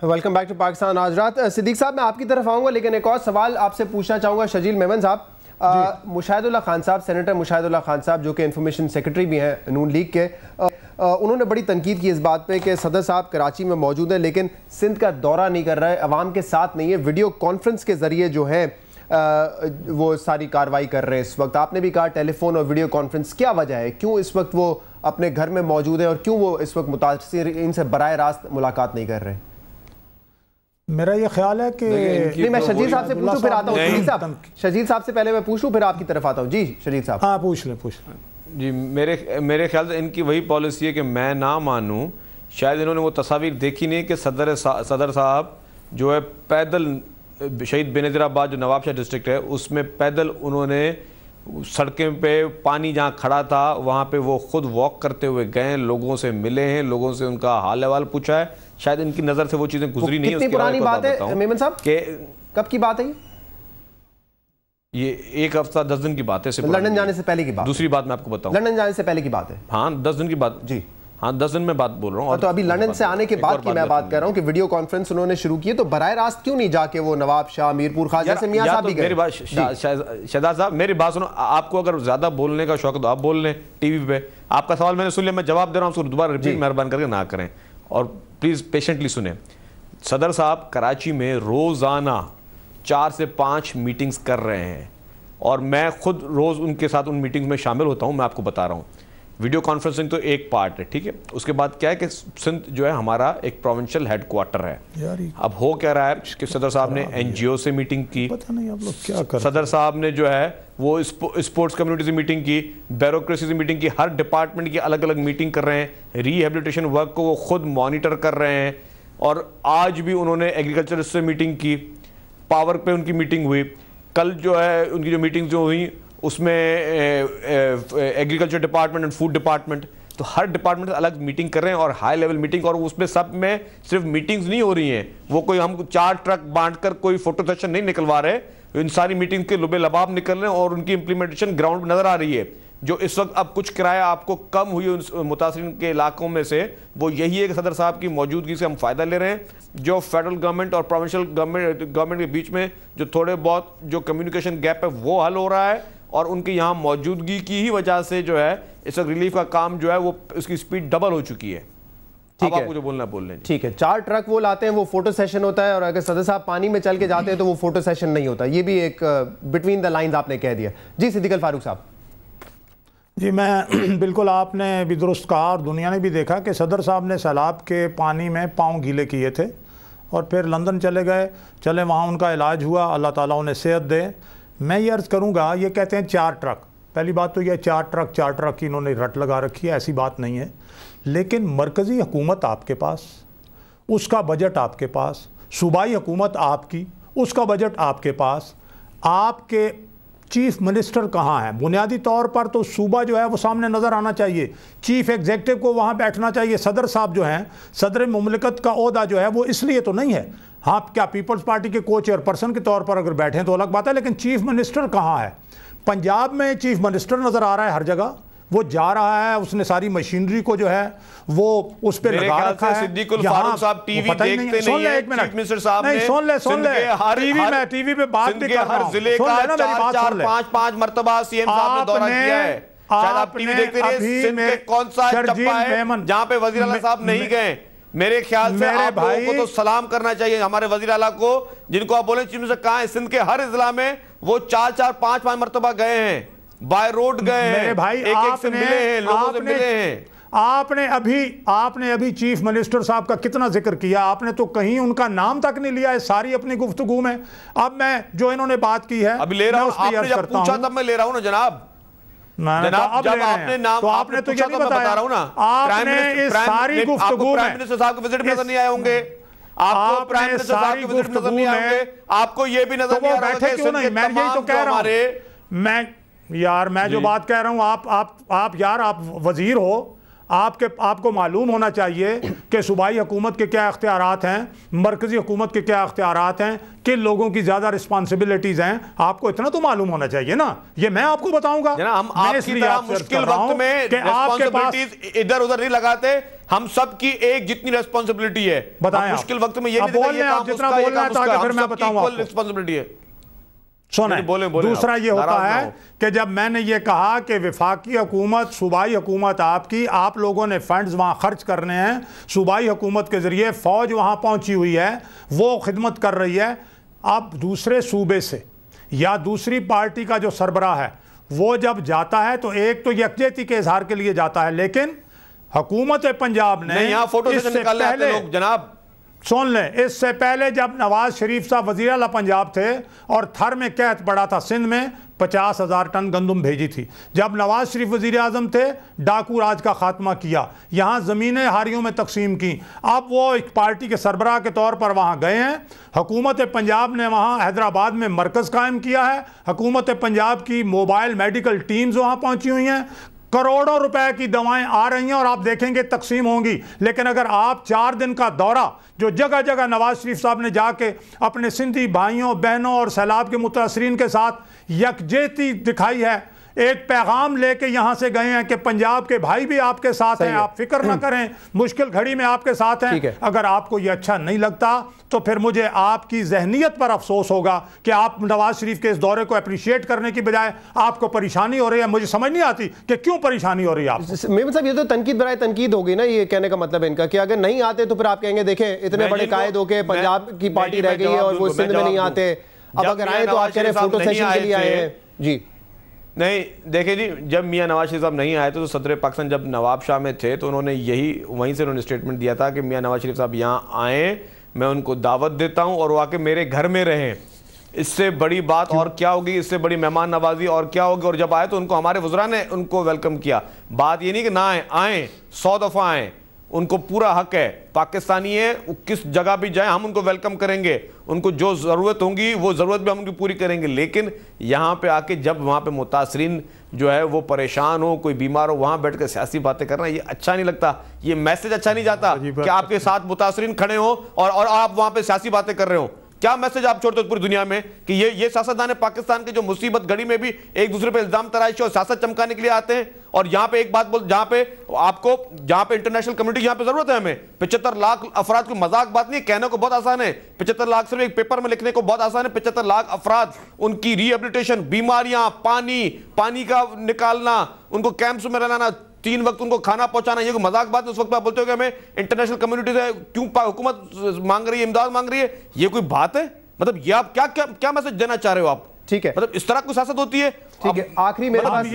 Welcome back to Pakistan آج رات. صدیق صاحب میں آپ کی طرف آؤں گا لیکن ایک اور سوال آپ سے پوچھنا چاہوں گا. شجیل میمن صاحب, مشاہد اللہ خان صاحب, سینیٹر مشاہد اللہ خان صاحب جو کہ انفارمیشن سیکرٹری بھی ہیں نون لیگ کے, انہوں نے بڑی تنقید کی اس بات پہ کہ صدر صاحب کراچی میں موجود ہیں لیکن سندھ کا دورہ نہیں کر رہے, عوام کے ساتھ نہیں ہے, ویڈیو کانفرنس کے ذریعے جو ہے وہ ساری کارروائی کر رہے ہیں اس وقت. آپ نے بھی کہا ٹیلی فون اور ویڈیو کانفرنس, کیا وجہ ہے, کیوں اس وقت وہ اپنے گھر میں موجود ہے اور کیوں وہ اس وقت متاثرین سے براہ راست ملاقات نہیں کر رہے؟ میرا یہ خیال ہے کہ نہیں, میں شجیل صاحب سے پوچھوں پھر آتا ہوں. شجیل صاحب سے پہلے میں پوچھ لوں پھر آپ کی طرف آتا ہوں. جی شجیل صاحب. ہاں پوچھ لیں. جی میرے خیال سے ان کی وہی پالیسی ہے کہ میں نہ مانوں. شاید انہوں نے وہ تصاویر دیکھی نہیں کہ صدر صاحب جو ہے پیدل شہید بینظیر آباد جو نواب شاہ ڈسٹرکٹ ہے اس میں پیدل انہوں نے سڑکیں پہ پانی جہاں کھڑا تھا وہاں پہ وہ خود واک کرتے ہوئے گئے, لوگوں سے ملے ہیں, لوگوں سے ان کا حال احوال پوچھا ہے. شاید ان کی نظر سے وہ چیزیں گزری نہیں. کتنی پرانی بات ہے میمن صاحب, کہ کب کی بات ہے یہ 1 ہفتہ 10 دن کی بات ہے. لندن جانے سے پہلے کی بات. دوسری بات میں آپ کو بتاؤں, لندن جانے سے پہلے کی بات ہے. ہاں 10 دن کی بات. جی ہاں 10 دن میں بات بول رہا ہوں. تو ابھی لندن سے آنے کے بعد کی میں بات کر رہا ہوں کہ ویڈیو کانفرنس انہوں نے شروع کی ہے, تو براہ راست کیوں نہیں جا کے وہ نواب شاہ, میرپور خان جیسے میاں صاحب بھی گئے. شہزاد صاحب میری بات سنو, آپ کو اگر زیادہ بولنے کا شوق ہے تو آپ بول لیں ٹی وی پہ. آپ کا سوال میں نے سن لیا, میں جواب دے رہا ہوں, اس کو دوبارہ ریپیٹ مہربان کر کے نہ کریں اور پلیز پیشنٹلی سنیں. صدر صاحب کراچی میں روزانہ 4 سے 5 میٹنگز کر رہے ہیں اور میں خود روز ان کے ساتھ ان میٹنگز میں شامل ہوتا ہوں. میں آپ کو بتا رہا ہوں, ویڈیو کانفرنسنگ تو ایک پارٹ ہے, ٹھیک ہے. اس کے بعد کیا ہے کہ سندھ جو ہے ہمارا ایک پروونشل ہیڈ کوارٹر ہے. اب ہو کیا رہا ہے کہ صدر صاحب نے این جی او سے میٹنگ کی, صدر صاحب نے جو ہے وہ اسپورٹس کمیونٹی سے میٹنگ کی, بیوروکریسی سے میٹنگ کی, ہر ڈپارٹمنٹ کی الگ الگ میٹنگ کر رہے ہیں, ری ہیبلیٹیشن ورک کو وہ خود مانیٹر کر رہے ہیں. اور آج بھی انہوں نے ایگریکلچر سے میٹنگ کی, پاور پہ ان کی میٹنگ ہوئی. کل جو ہے ان کی جو میٹنگ جو ہوئی اس میں agriculture department and food department, تو ہر ڈپارٹمنٹ سے الگ میٹنگ کر رہے ہیں اور ہائی لیول میٹنگ. اور اس میں سب میں صرف میٹنگز نہیں ہو رہی ہیں, وہ کوئی ہم 4 ٹرک بانٹ کر کوئی فوٹو سیشن نہیں نکلوا رہے, ان ساری میٹنگ کے لبے لباب نکل رہے ہیں اور ان کی امپلیمنٹیشن گراؤنڈ پہ نظر آ رہی ہے. جو اس وقت اب کچھ کرایہ آپ کو کم ہوئی ان متاثرین کے علاقوں میں سے وہ یہی ہے کہ صدر صاحب کی موجودگی سے ہم فائدہ لے رہے ہیں. جو فیڈرل گورنمنٹ اور پروونشل گورنمنٹ کے بیچ میں جو تھوڑے بہت جو کمیونیکیشن گیپ ہے وہ حل ہو رہا ہے, اور ان کی یہاں موجودگی کی ہی وجہ سے جو ہے اس وقت ریلیف کا کام جو ہے وہ اس کی سپیڈ ڈبل ہو چکی ہے. ٹھیک ہے, آپ کو جو بولنا بول لیں. ٹھیک ہے, 4 ٹرک وہ لاتے ہیں, وہ فوٹو سیشن ہوتا ہے, اور اگر صدر صاحب پانی میں چل کے جاتے ہیں تو وہ فوٹو سیشن نہیں ہوتا. یہ بھی ایک بٹوین دا لائنز آپ نے کہہ دیا. جی صدیق الفاروق صاحب. جی میں بالکل, آپ نے بھی درست کہا اور دنیا نے بھی دیکھا کہ صدر صاحب نے سیلاب کے پانی میں پاؤں گیلے کیے تھے اور پھر لندن چلے گئے, وہاں ان کا علاج ہوا, اللہ تعالیٰ انہیں صحت دے. میں یہ عرض کروں گا, یہ کہتے ہیں 4 ٹرک, پہلی بات تو یہ 4 ٹرک کی انہوں نے رٹ لگا رکھی ہے, ایسی بات نہیں ہے. لیکن مرکزی حکومت آپ کے پاس, اس کا بجٹ آپ کے پاس, صوبائی حکومت آپ کی, اس کا بجٹ آپ کے پاس, آپ کے چیف منسٹر کہاں ہیں؟ بنیادی طور پر تو صوبہ جو ہے وہ سامنے نظر آنا چاہیے, چیف ایگزیکٹو کو وہاں بیٹھنا چاہیے. صدر صاحب جو ہیں, صدر مملکت کا عہدہ جو ہے وہ اس لیے تو نہیں ہے. ہاں کیا پیپلز پارٹی کے کو چیئر پرسن کے طور پر اگر بیٹھیں تو الگ بات ہے, لیکن چیف منسٹر کہاں ہے؟ پنجاب میں چیف منسٹر نظر آ رہا ہے ہر جگہ, وہ جا رہا ہے, اس نے ساری مشینری کو جو ہے وہ اس پہ لگا رکھا ہے. صدیق الفاروق صاحب ٹی وی دیکھتے نہیں ہیں, چیف منسٹر صاحب نے ٹی وی پہ بات بھی کر رہا ہوں, ہر ضلع کا 4-5 مرتبہ سی ایم صاحب نے دورہ کیا ہے. شاید آپ ٹی وی دیکھتے رہے, سندھ کے کون سا چپا ہے جہاں پہ وزیر اعلیٰ صاحب نہیں گئے؟ میرے خیال سے آپ لوگوں کو تو سلام کرنا چاہیے ہمارے وزیر اعلیٰ کو, جن کو آپ بولیں چیف منسٹر کہاں ہیں. سندھ کے ہر اضلاع میں وہ 4-5 مرتبہ گئے ہیں, بائی روڈ گئے ہیں, ایک سے ملے ہیں, لوگوں سے ملے ہیں. آپ نے ابھی چیف منسٹر صاحب کا کتنا ذکر کیا, آپ نے تو کہیں ان کا نام تک نہیں لیا ہے ساری اپنی گفتگو میں. اب میں جو انہوں نے بات کی ہے ابھی لے رہا ہوں, آپ نے جب پوچھا تب میں لے رہا ہوں نا جناب. جب آپ نے نام آپ نے تو یہ نہیں بتایا, آپ نے اس ساری گفتگو میں پرائم منسٹر صاحب کے وزٹ میں نظر نہیں آئے ہوں گے, آپ کو پرائم منسٹر صاحب کے وزٹ میں نظر نہیں آئے ہوں گے, آپ کو یہ بھی نظر نہیں آ رہا ہے کہ سندھ کے تمام جو ہمارے میں جو بات کہہ رہا ہوں, آپ وزیر ہو, آپ کو معلوم ہونا چاہیے کہ صوبائی حکومت کے کیا اختیارات ہیں، مرکزی حکومت کے کیا اختیارات ہیں، کن لوگوں کی زیادہ رسپانسبلٹیز ہیں. آپ کو اتنا تو معلوم ہونا چاہیے نا. یہ میں آپ کو بتاؤں گا. ہم آپ کی طرح مشکل وقت میں رسپانسبلٹیز ادھر ادھر نہیں لگاتے. ہم سب کی ایک جتنی رسپانسبلٹی ہے. بتائیں مشکل وقت میں یہ نہیں بولیں آپ جتنا بولنا ہے تاکہ پھر میں بتاؤں آپ کو. رسپانسبلٹی ہے. سنیں دوسرا یہ ہوتا ہے کہ جب میں نے یہ کہا کہ وفاقی حکومت، صوبائی حکومت آپ لوگوں نے فنڈز وہاں خرچ کرنے ہیں، صوبائی حکومت کے ذریعے فوج وہاں پہنچی ہوئی ہے، وہ خدمت کر رہی ہے. اب دوسرے صوبے سے یا دوسری پارٹی کا جو سربراہ ہے وہ جب جاتا ہے تو ایک تو یکجہتی کے اظہار کے لیے جاتا ہے، لیکن حکومت پنجاب نے یہاں فوٹو سیشن نکال لیتے لوگ جناب. سن لیں، اس سے پہلے جب نواز شریف صاحب وزیر اعلیٰ پنجاب تھے اور تھر میں قحط پڑا تھا، سندھ میں 50,000 ٹن گندم بھیجی تھی. جب نواز شریف وزیر اعظم تھے ڈاکو راج کا خاتمہ کیا، یہاں زمینیں ہاریوں میں تقسیم کی. اب وہ ایک پارٹی کے سربراہ کے طور پر وہاں گئے ہیں. حکومت پنجاب نے وہاں حیدرآباد میں مرکز قائم کیا ہے. حکومت پنجاب کی موبائل میڈیکل ٹیمز وہاں پہنچی ہوئی ہیں. کروڑوں روپے کی دوائیں آ رہی ہیں اور آپ دیکھیں گے تقسیم ہوں گی. لیکن اگر آپ 4 دن کا دورہ جو جگہ جگہ نواز شریف صاحب نے جا کے اپنے سندھی بھائیوں بہنوں اور سیلاب کے متاثرین کے ساتھ یکجہتی دکھائی ہے، ایک پیغام لے کے یہاں سے گئے ہیں کہ پنجاب کے بھائی بھی آپ کے ساتھ ہیں، آپ فکر نہ کریں، مشکل گھڑی میں آپ کے ساتھ ہیں. اگر آپ کو یہ اچھا نہیں لگتا تو پھر مجھے آپ کی ذہنیت پر افسوس ہوگا کہ آپ نواز شریف کے اس دورے کو اپریشیٹ کرنے کی بجائے آپ کو پریشانی ہو رہی ہے. مجھے سمجھ نہیں آتی کہ کیوں پریشانی ہو رہی ہے آپ کو. میمن صاحب یہ تو تنقید برائے تنقید ہوگی نا، یہ کہنے کا مطلب ان کا کہ اگر نہیں آتے تو پھر آپ کہیں گے دیکھیں اتنے بڑے قائد ہو کے پنجاب کی پارٹی رہ گئی ہے اور وہ سندھ میں نہیں آتے، اب اگر آئے تو آپ کہہ رہے ہیں فوٹو سیشن کے لیے آئے ہیں. جی نہیں دیکھیں جی، جب میاں نواز شریف صاحب نہیں آئے تو صدر پاکستان جب نواب شاہ میں تھے تو انہوں نے وہیں سے انہوں نے اسٹیٹمنٹ دیا تھا کہ میاں نواز شریف صاحب یہاں آئیں، میں ان کو دعوت دیتا ہوں اور وہ آ کے میرے گھر میں رہیں. اس سے بڑی بات اور کیا ہوگی، اس سے بڑی مہمان نوازی اور کیا ہوگی. اور جب آئے تو ان کو ہمارے وزراء نے ان کو ویلکم کیا. بات یہ نہیں کہ نہ آئیں 100 دفعہ آئیں، ان کو پورا حق ہے، پاکستانی ہے، کس جگہ بھی جائیں ہم ان کو ویلکم کریں گے، ان کو جو ضرورت ہوں گی وہ ضرورت بھی ہم ان کی پوری کریں گے. لیکن یہاں پہ آ کے جب وہاں پہ متاثرین جو ہے وہ پریشان ہو، کوئی بیمار ہو، وہاں بیٹھ کے سیاسی باتیں کرنا یہ اچھا نہیں لگتا. یہ میسج اچھا نہیں جاتا کہ آپ کے ساتھ متاثرین کھڑے ہوں اور آپ وہاں پہ سیاسی باتیں کر رہے ہوں. کیا میسج آپ چھوڑتے ہو پوری دنیا میں کہ یہ سیاستدان پاکستان کے جو مصیبت گھڑی میں بھی ایک دوسرے پہ الزام تراشی اور سیاست چمکانے کے لیے آتے ہیں. اور یہاں پہ ایک بات بول، جہاں پہ آپ کو جہاں پہ انٹرنیشنل کمیونٹی یہاں پہ ضرورت ہے، ہمیں 75 لاکھ افراد کو مذاق بات نہیں ہے، کہنے کو بہت آسان ہے. 75 لاکھ صرف ایک پیپر میں لکھنے کو بہت آسان ہے. 75 لاکھ افراد، ان کی ری ایبلیٹیشن، بیماریاں، پانی کا نکالنا، ان کو کیمپس میں رہنا، 3 وقت ان کو کھانا پہنچانا، یہ کوئی مذاق بات. اس وقت آپ بولتے ہو کہ ہمیں انٹرنیشنل کمیونٹی سے کیوں حکومت مانگ رہی ہے، امداد مانگ رہی ہے. یہ کوئی بات ہے؟ مطلب یہ آپ کیا میسج دینا چاہ رہے ہو آپ؟ ٹھیک ہے، مطلب اس طرح کوئی سیاست ہوتی ہے؟ ٹھیک ہے، آخری میرے پاس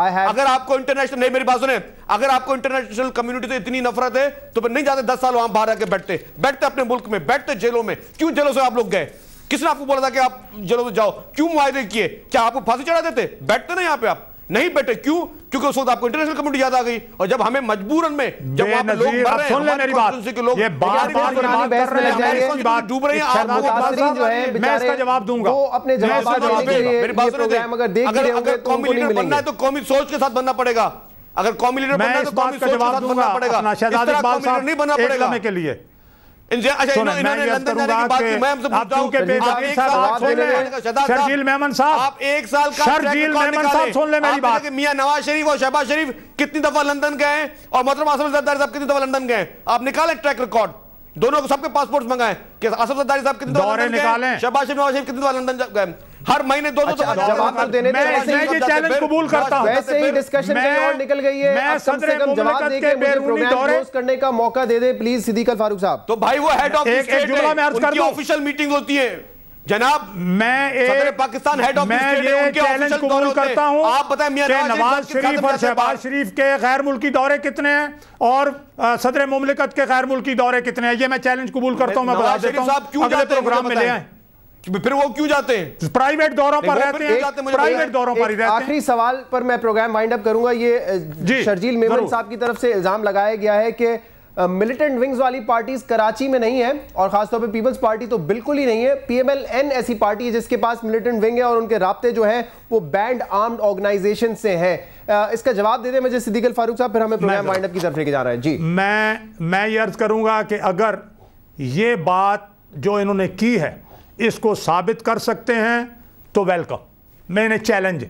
اگر آپ کو انٹرنیشنل نہیں، میری بات سنیں، اگر آپ کو انٹرنیشنل کمیونٹی سے اتنی نفرت ہے تو پھر نہیں جاتے 10 سال وہاں باہر آ کے بیٹھتے اپنے ملک میں، بیٹھتے جیلوں میں. کیوں جیلوں سے آپ لوگ گئے؟ کس نے آپ کو بولا تھا کہ آپ جیلوں سے جاؤ؟ کیوں معاہدے کیے؟ کیا آپ کو پھانسی چڑھا دیتے؟ بیٹھتے نا یہاں پہ، آپ نہیں بیٹھے. کیوں؟ کیونکہ اس وقت آپ کو انٹرنیشنل کمیونٹی یاد آ گئی. اور جب ہمیں مجبوراً میں جب وہاں پہ لوگ مر رہے ہیں، ہماری کانسٹیٹیوشن کے لوگ ڈوب رہے ہیں، میں اس کا جواب دوں گا. اگر قومی لیڈر بننا ہے تو قومی سوچ کے ساتھ بننا پڑے گا. اگر قومی لیڈر بننا ہے تو قومی سوچ کے ساتھ بننا پڑے گا. اس طرح قومی لیڈر نہیں بننا پڑے گا. کے لیے شرجیل میمن صاحب سن لیں میری بات. میاں نواز شریف اور شہباز شریف کتنی دفعہ لندن گئے ہیں اور محترم آصف زرداری صاحب کتنی دفعہ لندن گئے ہیں؟ آپ نکالیں ٹریک ریکارڈ، دونوں کو سب کے پاسپورٹس منگائیں کہ آصف زرداری صاحب کتنی دفعہ لندن گئے، شہباز شریف نواز شریف کتنی دفعہ لندن گئے. ہر مہینے 2 دفعہ. میں یہ چیلنج قبول کرتا ہوں. ویسے ہی ڈسکشن کہیں اور نکل گئی ہے، اب کم سے کم جواب دے کے مجھے پروگرام کلوز کرنے کا موقع دے دے پلیز صدیق الفاروق صاحب. تو بھائی وہ ہیڈ آف اسٹیٹ ہے، ان کی آفیشیل میٹنگز ہوتی ہیں جناب. میں صدر پاکستان ہیڈ آف اسٹیٹ ہے، ان کے چیلنج قبول کرتا ہوں. آپ بتائیں میاں نواز شریف اور شہباز شریف کے غیر ملکی دورے کتنے ہیں اور صدر مملکت کے غیر ملکی دورے کتنے ہیں؟ یہ میں چیلنج قبول کرتا ہوں. میں بتا دیتا ہوں اگلے پروگرام میں لے آئیں. پھر وہ کیوں جاتے ہیں؟ پرائیویٹ دوروں پر رہتے ہیں، پرائیویٹ دوروں پر ہی رہتے ہیں. آخری سوال پر میں پروگرام وائنڈ اپ کروں گا. یہ شرجیل میمن صاحب کی طرف سے الزام لگایا گیا ہے کہ ملیٹنٹ ونگز والی پارٹیز کراچی میں نہیں ہیں اور خاص طور پہ پیپلز پارٹی تو بالکل ہی نہیں ہے. پی ایم ایل این ایسی پارٹی ہے جس کے پاس ملیٹنٹ ونگ ہے اور ان کے رابطے جو ہیں وہ بینڈ آرمڈ آرگنائزیشن سے ہیں. اس کا جواب دے دیں مجھے صدیق الفاروق صاحب, پھر ہمیں پروگرام وائنڈ اپ کی طرف لے کے جانا ہے. جی میں یہ عرض کروں گا کہ اگر یہ بات جو انہوں نے کی ہے اس کو ثابت کر سکتے ہیں تو ویلکم. میں نے چیلنج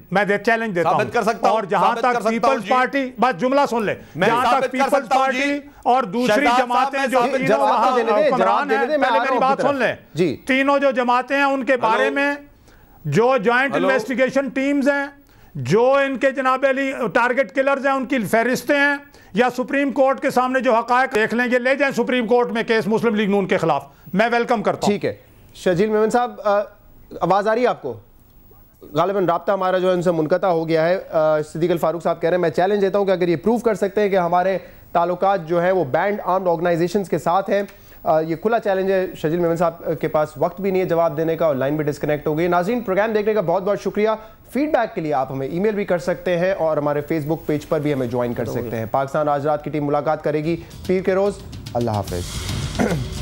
دیتا ہوں. اور جہاں تک پیپلز پارٹی, بس جملہ سن لے, جہاں تک پیپلز پارٹی اور دوسری جماعتیں جو حکمران ہیں, پہلے میری بات سن لیں, تینوں جو جماعتیں ہیں ان کے بارے میں جو جوائنٹ انویسٹیگیشن ٹیمز ہیں, جو ان کے جناب علی ٹارگٹ کلرز ہیں, ان کی فہرستیں ہیں, یا سپریم کورٹ کے سامنے جو حقائق دیکھ لیں گے, لے جائیں سپریم کورٹ میں کیس مسلم لیگ نون کے خلاف. میں ویلکم کرتا ہوں. ٹھیک ہے شجیل میمن صاحب, آواز آ رہی ہے آپ کو؟ غالباً رابطہ ہمارا جو ہے ان سے منقطع ہو گیا ہے. صدیق الفاروق صاحب کہہ رہے ہیں میں چیلنج دیتا ہوں کہ اگر یہ پروف کر سکتے ہیں کہ ہمارے تعلقات جو ہیں وہ بینڈ آرمڈ آرگنائزیشنز کے ساتھ ہیں, یہ کھلا چیلنج ہے. شجیل میمن صاحب کے پاس وقت بھی نہیں ہے جواب دینے کا اور لائن بھی ڈسکنیکٹ ہو گئی. ناظرین پروگرام دیکھنے کا بہت بہت شکریہ. فیڈ بیک کے لیے آپ ہمیں ای میل بھی کر سکتے ہیں اور ہمارے فیس بک پیج پر بھی ہمیں جوائن کر سکتے ہیں. پاکستان آج رات کی ٹیم ملاقات کرے گی پیر کے روز. اللہ حافظ.